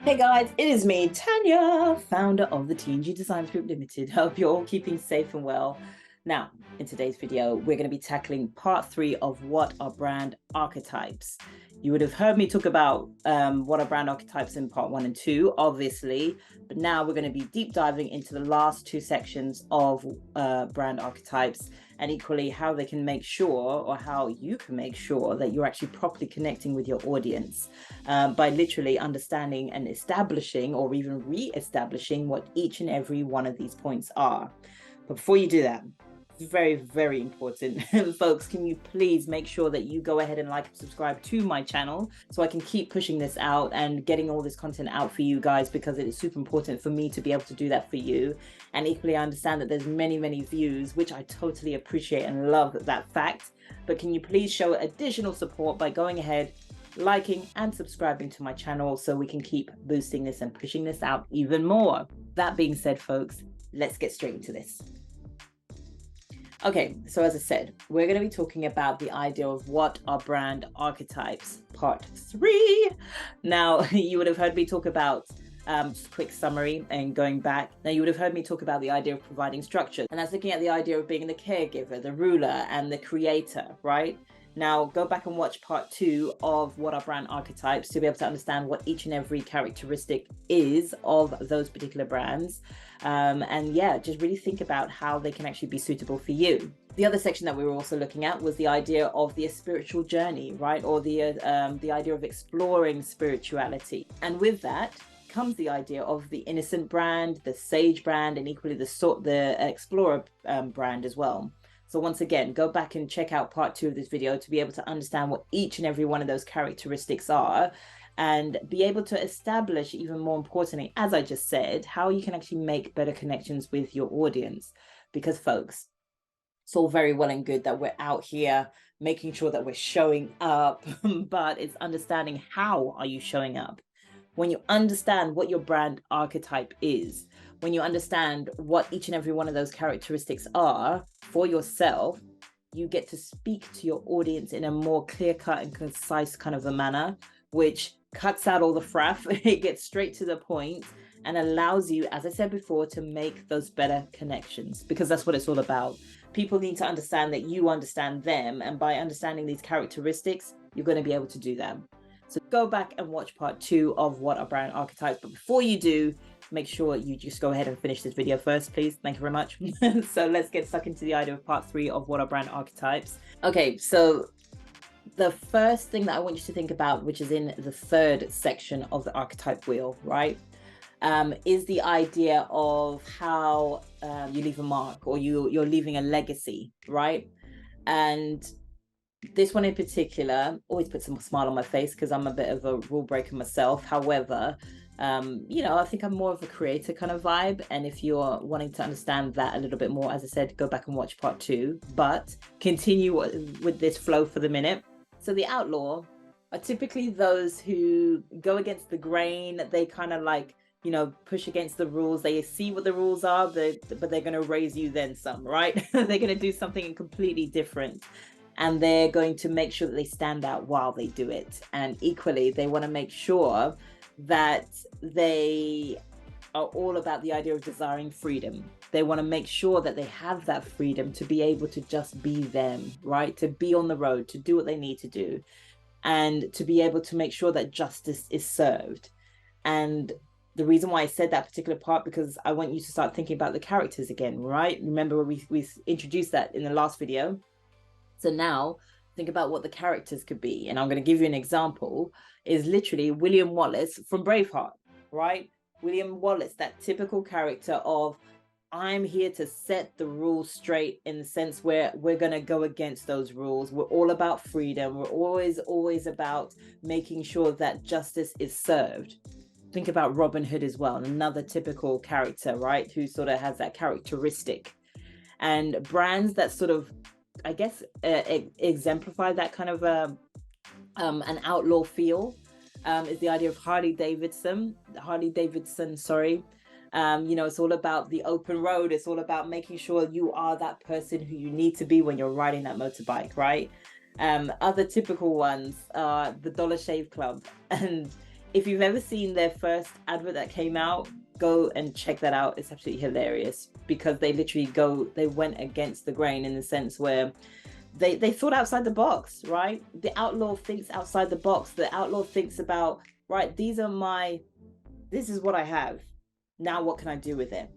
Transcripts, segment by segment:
Hey guys, it is me, Tanya, founder of the TNG Designs Group Limited. Hope you're all keeping safe and well. Now, in today's video, we're going to be tackling part 3 of what are brand archetypes. You would have heard me talk about what are brand archetypes in part 1 and 2, obviously, but now we're going to be deep diving into the last 2 sections of brand archetypes, and equally how they can make sure, or how you can make sure, that you're actually properly connecting with your audience by literally understanding and establishing, or even re-establishing, what each and every one of these points are. But before you do that, very, very important, folks, can you please make sure that you go ahead and like and subscribe to my channel so I can keep pushing this out and getting all this content out for you guys, because it is super important for me to be able to do that for you. And equally, I understand that there's many views, which I totally appreciate and love that fact. But can you please show additional support by going ahead, liking and subscribing to my channel so we can keep boosting this and pushing this out even more. That being said, folks, let's get straight into this. Okay, so as I said, we're going to be talking about the idea of what are brand archetypes, part 3. Now, you would have heard me talk about just a quick summary and going back. Now, you would have heard me talk about the idea of providing structure, and that's looking at the idea of being the caregiver, the ruler, and the creator, right? Now, go back and watch part 2 of what are brand archetypes to be able to understand what each and every characteristic is of those particular brands. And yeah, just really think about how they can actually be suitable for you. The other section that we were also looking at was the idea of the spiritual journey, right? Or the idea of exploring spirituality. And with that comes the idea of the innocent brand, the sage brand, and equally the explorer brand as well. So once again, go back and check out part 2 of this video to be able to understand what each and every one of those characteristics are, and be able to establish, even more importantly, as I just said, how you can actually make better connections with your audience. Because folks, it's all very well and good that we're out here making sure that we're showing up, but it's understanding how are you showing up. When you understand what your brand archetype is, when you understand what each and every one of those characteristics are for yourself, you get to speak to your audience in a more clear-cut and concise kind of a manner, which cuts out all the faff. It gets straight to the point and allows you, as I said before, to make those better connections, because that's what it's all about. People need to understand that you understand them, and by understanding these characteristics, you're going to be able to do that. So go back and watch part 2 of what are brand archetypes. But before you do, make sure you just go ahead and finish this video first, please. Thank you very much. So let's get stuck into the idea of part 3 of what are brand archetypes. Okay, so the first thing that I want you to think about, which is in the 3rd section of the archetype wheel, right, is the idea of how you leave a mark, or you're leaving a legacy, right? And this one in particular always puts a smile on my face because I'm a bit of a rule breaker myself. However, you know, I think I'm more of a creator kind of vibe. And if you're wanting to understand that a little bit more, as I said, go back and watch part 2, but continue with this flow for the minute. So the outlaw are typically those who go against the grain. They kind of like, you know, push against the rules. They see what the rules are, but they're going to raise you then some, right? They're going to do something completely different. And they're going to make sure that they stand out while they do it. And equally, they want to make sure that they are all about the idea of desiring freedom. They want to make sure that they have that freedom to be able to just be them, right? To be on the road, to do what they need to do, and to be able to make sure that justice is served. And the reason why I said that particular part, because I want you to start thinking about the characters again, right? Remember we introduced that in the last video. So now think about what the characters could be. And I'm going to give you an example, is literally William Wallace from Braveheart, right? William Wallace, that typical character of, I'm here to set the rules straight, in the sense where we're going to go against those rules. We're all about freedom. We're always about making sure that justice is served. Think about Robin Hood as well, another typical character, right? Who sort of has that characteristic. And brands that sort of, I guess, exemplify that kind of an outlaw feel is the idea of Harley Davidson, sorry. You know, it's all about the open road. It's all about making sure you are that person who you need to be when you're riding that motorbike, right? Other typical ones are the Dollar Shave Club. And If you've ever seen their first advert that came out, go and check that out. It's absolutely hilarious because they literally went against the grain in the sense where they thought outside the box, right? The outlaw thinks outside the box. The outlaw thinks about, right, this is what I have. Now what can I do with it?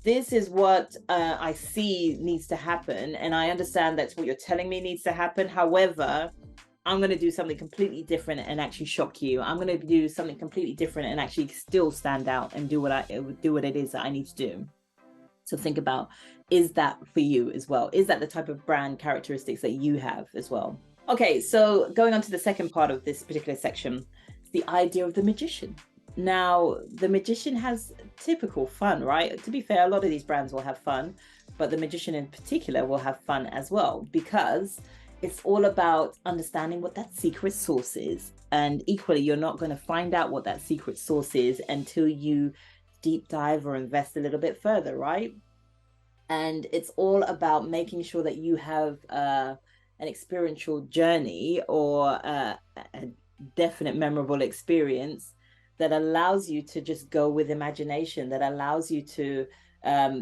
This is what I see needs to happen. And I understand that's what you're telling me needs to happen. However, I'm going to do something completely different and actually shock you. I'm going to do something completely different and actually still stand out and do what it is that I need to do. So think about, is that for you as well? Is that the type of brand characteristics that you have as well? Okay, so going on to the second part of this particular section, the idea of the magician. Now, the magician has typical fun, right? To be fair, a lot of these brands will have fun, but the magician in particular will have fun as well, because it's all about understanding what that secret sauce is. And equally, you're not going to find out what that secret sauce is until you deep dive or invest a little bit further, right? And it's all about making sure that you have an experiential journey or a definite memorable experience that allows you to just go with imagination, that allows you to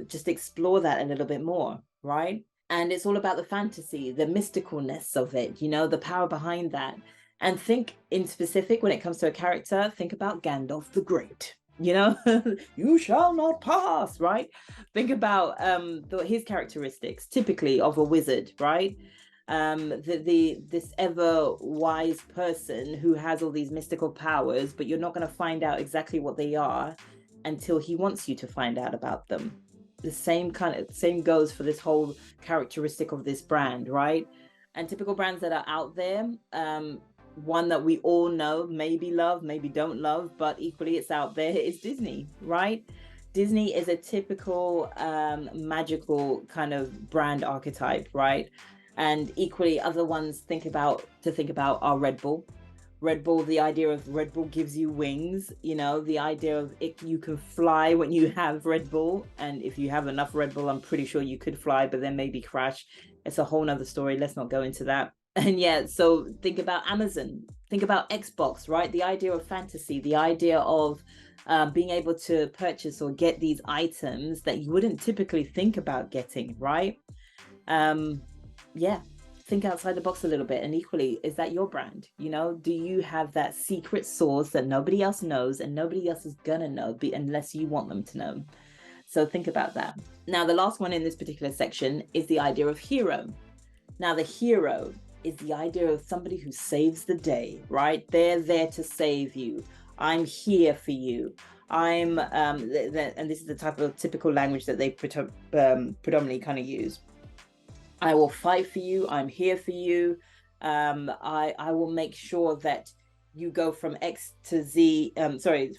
just explore that a little bit more, right? And it's all about the fantasy, the mysticalness of it, you know, the power behind that. And think in specific, when it comes to a character, think about Gandalf the Great, you know, you shall not pass, right? Think about his characteristics, typically of a wizard, right? This ever wise person who has all these mystical powers, but you're not going to find out exactly what they are until he wants you to find out about them. The same goes for this whole characteristic of this brand, right? And typical brands that are out there, one that we all know, maybe love, maybe don't love, but equally it's out there, is Disney, right? Disney is a typical magical kind of brand archetype, right? And equally other ones think about are Red Bull. Red Bull, the idea of Red Bull gives you wings, you know, the idea of you can fly when you have Red Bull. And if you have enough Red Bull, I'm pretty sure you could fly, but then maybe crash. It's a whole nother story. Let's not go into that. And yeah, so think about Amazon, think about Xbox, right? The idea of fantasy, the idea of being able to purchase or get these items that you wouldn't typically think about getting, right? Yeah, think outside the box a little bit. And equally, is that your brand? You know, do you have that secret sauce that nobody else knows and nobody else is gonna know unless you want them to know? So think about that. Now, the last one in this particular section is the idea of hero. Now, the hero is the idea of somebody who saves the day, right? They're there to save you. I'm here for you. And this is the type of typical language that they predominantly kind of use. I will fight for you. I'm here for you. I will make sure that you go from X to Z,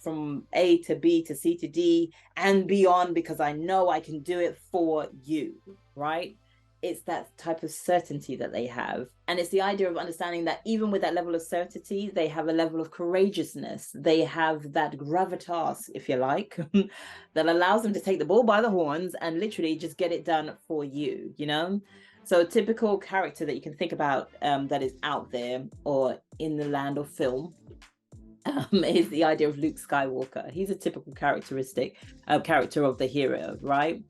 from A to B to C to D and beyond, because I know I can do it for you, right? It's that type of certainty that they have. And it's the idea of understanding that even with that level of certainty, they have a level of courageousness. They have that gravitas, if you like, that allows them to take the bull by the horns and literally just get it done for you, you know? So a typical character that you can think about that is out there or in the land of film is the idea of Luke Skywalker. He's a typical character of the hero, right?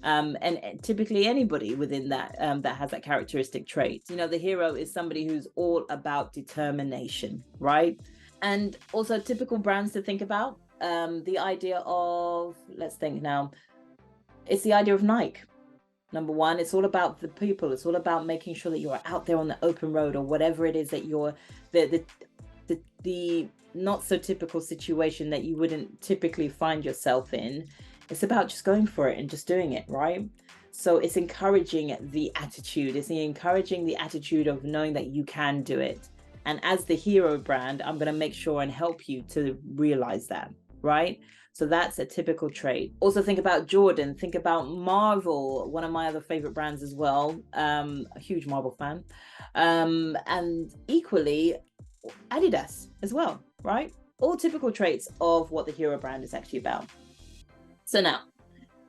And typically anybody within that that has that characteristic trait. You know, the hero is somebody who's all about determination, right? And also typical brands to think about, the idea of, let's think now, it's the idea of Nike. Number one, it's all about the people. It's all about making sure that you're out there on the open road or whatever it is that you're, the not so typical situation that you wouldn't typically find yourself in. It's about just going for it and just doing it, right? So it's encouraging the attitude. It's encouraging the attitude of knowing that you can do it. And as the hero brand, I'm going to make sure and help you to realize that, right? So that's a typical trait. Also think about Jordan, think about Marvel, one of my other favorite brands as well. A huge Marvel fan. And equally Adidas as well, right? All typical traits of what the hero brand is actually about. So now,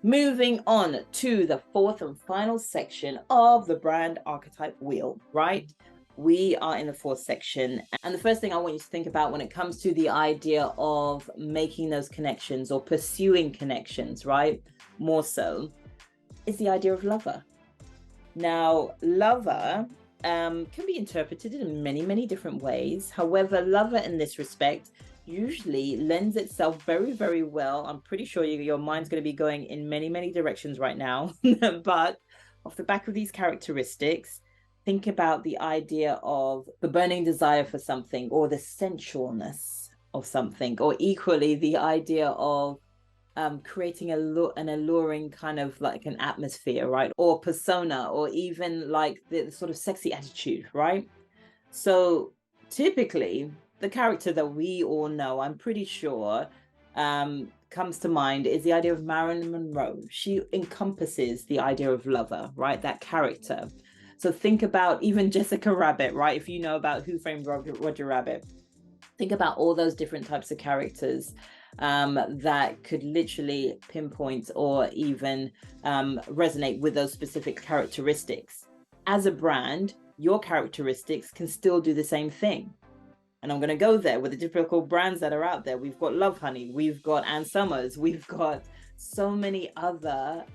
moving on to the fourth and final section of the brand archetype wheel, right? we are in the fourth section. And the first thing I want you to think about when it comes to the idea of making those connections or pursuing connections, right? More so, is the idea of lover. Now, lover can be interpreted in many, many different ways. However, lover in this respect usually lends itself very, very well. I'm pretty sure your mind's going to be going in many, many directions right now. But off the back of these characteristics, think about the idea of the burning desire for something, or the sensualness of something, or equally the idea of creating an alluring kind of like an atmosphere, right? Or persona, or even like the sort of sexy attitude, right? So typically, the character that we all know, I'm pretty sure, comes to mind is the idea of Marilyn Monroe. She encompasses the idea of lover, right? That character. So think about even Jessica Rabbit, right? If you know about Who Framed Roger Rabbit, think about all those different types of characters that could literally pinpoint or even resonate with those specific characteristics. As a brand, your characteristics can still do the same thing. And I'm going to go there with the typical brands that are out there. We've got Love Honey, we've got Ann Summers, we've got so many other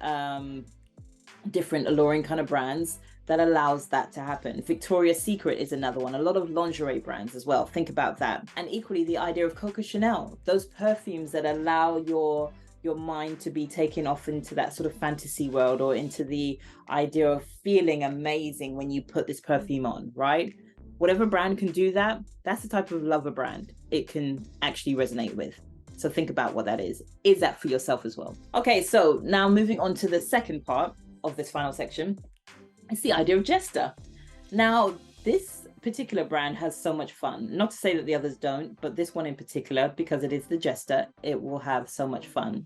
different alluring kind of brands that allows that to happen. Victoria's Secret is another one. A lot of lingerie brands as well. Think about that. And equally, the idea of Coco Chanel, those perfumes that allow your mind to be taken off into that sort of fantasy world, or into the idea of feeling amazing when you put this perfume on, right? Whatever brand can do that, that's the type of lover brand it can actually resonate with. So think about what that is. Is that for yourself as well? Okay, so now moving on to the second part of this final section, it's the idea of jester. Now, this particular brand has so much fun. Not to say that the others don't, but this one in particular, because it is the jester, it will have so much fun.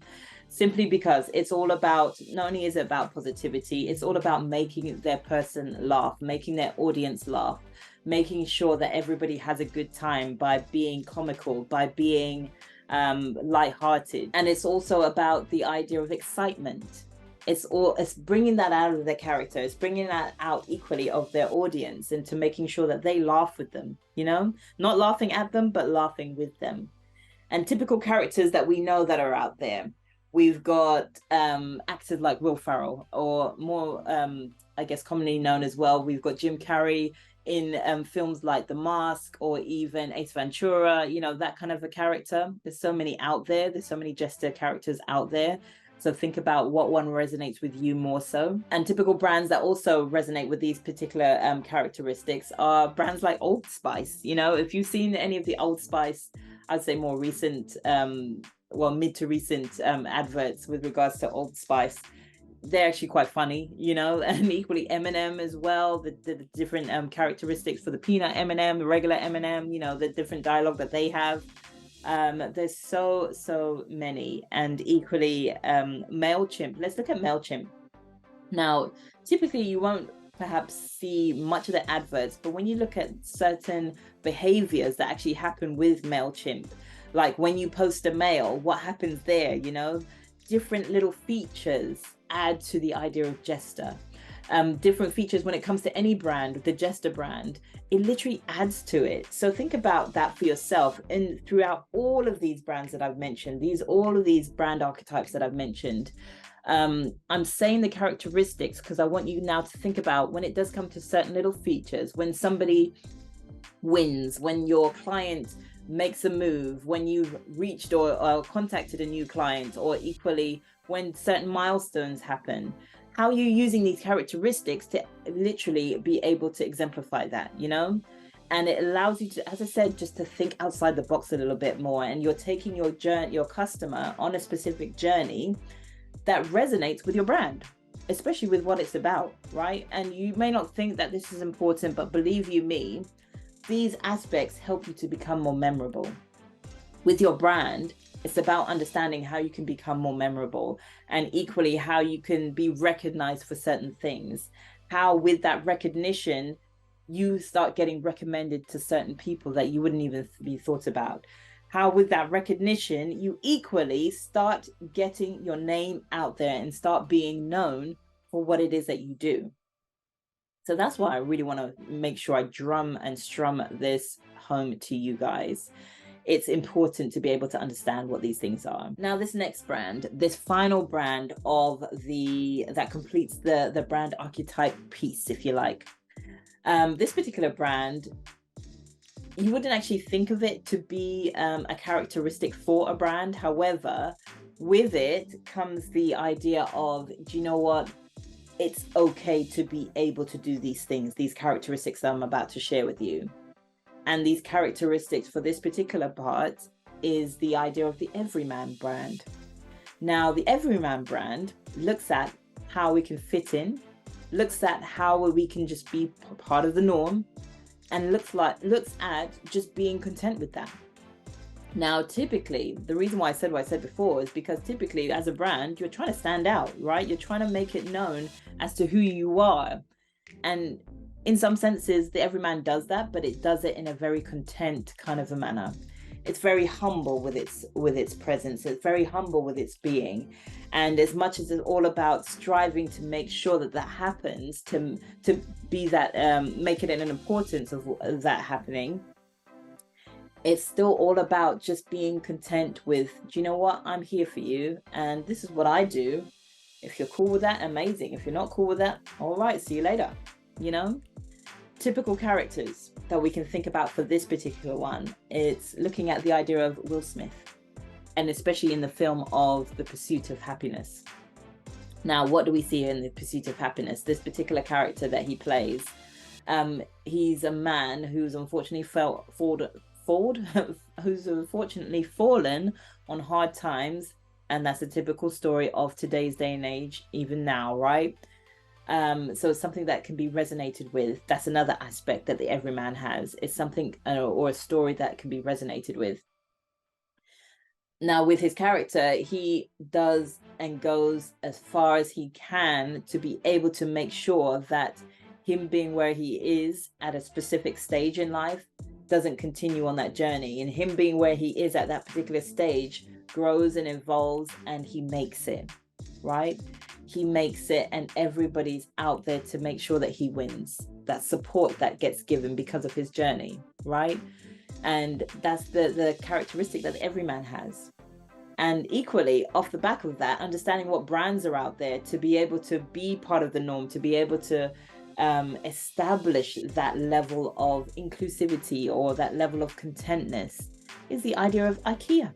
Simply because it's all about, not only is it about positivity, it's all about making their person laugh, making their audience laugh, making sure that everybody has a good time by being comical, by being lighthearted. And it's also about the idea of excitement. It's bringing that out of their character. It's bringing that out equally of their audience, into making sure that they laugh with them, you know, not laughing at them, but laughing with them. And typical characters that we know that are out there, we've got actors like Will Ferrell, or more, I guess, commonly known as well, we've got Jim Carrey in films like The Mask, or even Ace Ventura, you know, that kind of a character. There's so many out there. There's so many jester characters out there. So think about what one resonates with you more so. And typical brands that also resonate with these particular characteristics are brands like Old Spice. You know, if you've seen any of the Old Spice, I'd say more recent, well, mid to recent adverts with regards to Old Spice, they're actually quite funny, you know. And equally M&M as well, the different characteristics for the peanut M&M, the regular M&M, you know, the different dialogue that they have. There's so many. And equally MailChimp. Let's look at MailChimp. Now, typically you won't perhaps see much of the adverts, but when you look at certain behaviors that actually happen with MailChimp, like when you post a mail, what happens there, you know, different little features add to the idea of jester. Different features when it comes to any brand, the jester brand, it literally adds to it. So think about that for yourself. And throughout all of these brands that I've mentioned, all of these brand archetypes that I've mentioned, I'm saying the characteristics because I want you now to think about when it does come to certain little features, when somebody wins, when your client makes a move, when you've reached or contacted a new client, or equally when certain milestones happen. How are you using these characteristics to literally be able to exemplify that, you know? And it allows you to, as I said, just to think outside the box a little bit more. And you're taking your journey, your customer on a specific journey that resonates with your brand, especially with what it's about, right? And you may not think that this is important, but believe you me, these aspects help you to become more memorable. With your brand, it's about understanding how you can become more memorable, and equally how you can be recognized for certain things. How with that recognition, you start getting recommended to certain people that you wouldn't even be thought about. How with that recognition, you equally start getting your name out there and start being known for what it is that you do. So that's why I really want to make sure I drum and strum this home to you guys. It's important to be able to understand what these things are. Now, this next brand, this final brand of that completes the brand archetype piece, if you like. This particular brand, you wouldn't actually think of it to be a characteristic for a brand. However, with it comes the idea of, do you know what? It's okay to be able to do these things, these characteristics that I'm about to share with you. And these characteristics for this particular part is the idea of the everyman brand. Now, the everyman brand looks at how we can fit in, looks at how we can just be part of the norm, and looks at just being content with that. Now, typically, the reason why I said what I said before is because typically as a brand, you're trying to stand out, right? You're trying to make it known as to who you are. And in some senses, the everyman does that, but it does it in a very content kind of a manner. It's very humble with its presence. It's very humble with its being. And as much as it's all about striving to make sure that that happens, to be that, make it an importance of that happening, it's still all about just being content with, do you know what? I'm here for you. And this is what I do. If you're cool with that, amazing. If you're not cool with that, all right, see you later. You know, typical characters that we can think about for this particular one. It's looking at the idea of Will Smith, and especially in the film of The Pursuit of Happiness. Now, what do we see in The Pursuit of Happiness? This particular character that he plays, he's a man who's unfortunately who's unfortunately fallen on hard times, and that's a typical story of today's day and age, even now, right? So it's something that can be resonated with. That's another aspect that the everyman has. It's something or a story that can be resonated with. Now, with his character, he does and goes as far as he can to be able to make sure that him being where he is at a specific stage in life doesn't continue on that journey, and him being where he is at that particular stage grows and evolves, and he makes it, right? He makes it, and everybody's out there to make sure that he wins. That support that gets given because of his journey, right? And that's the characteristic that every man has. And equally, off the back of that, understanding what brands are out there to be able to be part of the norm, to be able to establish that level of inclusivity or that level of contentness is the idea of IKEA,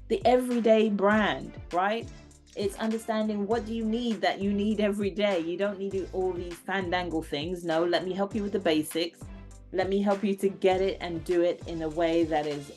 the everyday brand, right? It's understanding what do you need that you need every day. You don't need all these fandangle things. No, let me help you with the basics. Let me help you to get it and do it in a way that is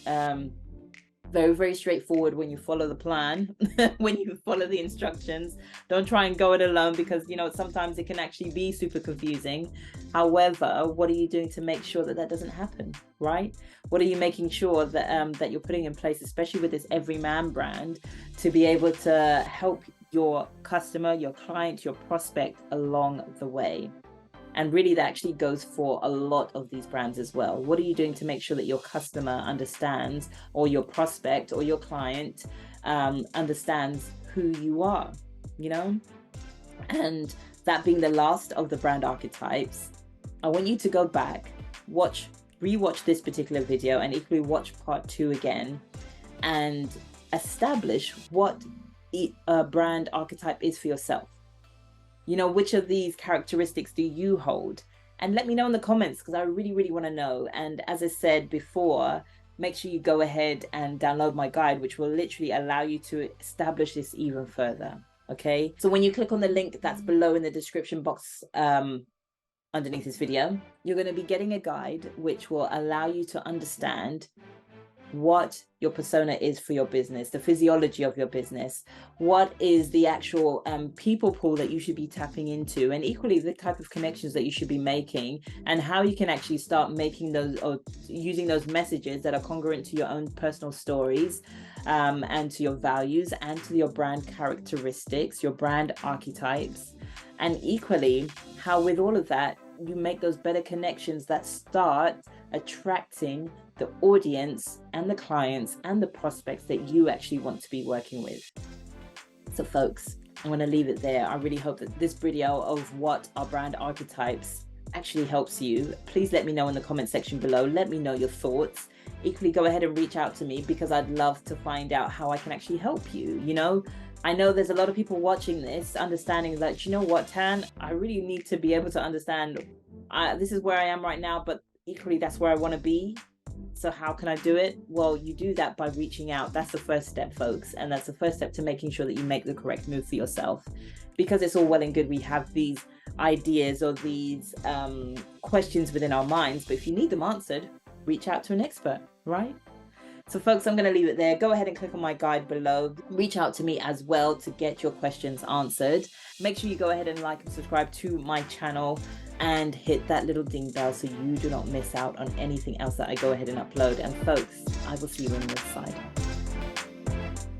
very, very straightforward when you follow the plan, when you follow the instructions. Don't try and go it alone, because, you know, sometimes it can actually be super confusing. However, what are you doing to make sure that that doesn't happen, right? What are you making sure that that you're putting in place, especially with this everyman brand, to be able to help your customer, your client, your prospect along the way? And really, that actually goes for a lot of these brands as well. What are you doing to make sure that your customer understands, or your prospect or your client understands who you are, you know? And that being the last of the brand archetypes, I want you to go back, rewatch this particular video, and equally watch part 2 again, and establish what a brand archetype is for yourself. You know, which of these characteristics do you hold? And let me know in the comments, because I really, really want to know. And as I said before, make sure you go ahead and download my guide, which will literally allow you to establish this even further. Okay, so when you click on the link that's below in the description box underneath this video, you're going to be getting a guide which will allow you to understand what your persona is for your business, the physiology of your business, what is the actual people pool that you should be tapping into, and equally the type of connections that you should be making, and how you can actually start making those or using those messages that are congruent to your own personal stories and to your values and to your brand characteristics, your brand archetypes, and equally how with all of that you make those better connections that start attracting the audience and the clients and the prospects that you actually want to be working with. So folks, I'm going to leave it there. I really hope that this video of what are brand archetypes actually helps you, please let me know in the comment section below. Let me know your thoughts. Equally, go ahead and reach out to me, because I'd love to find out how I can actually help you. I know there's a lot of people watching this understanding that, you know what, Tan, I really need to be able to understand, this is where I am right now, but equally that's where I want to be. So how can I do it? Well, you do that by reaching out. That's the first step, folks. And that's the first step to making sure that you make the correct move for yourself. Because it's all well and good we have these ideas or these questions within our minds, but if you need them answered, reach out to an expert, right? So folks, I'm going to leave it there. Go ahead and click on my guide below. Reach out to me as well to get your questions answered. Make sure you go ahead and like and subscribe to my channel and hit that little ding bell so you do not miss out on anything else that I go ahead and upload. And folks, I will see you on this side.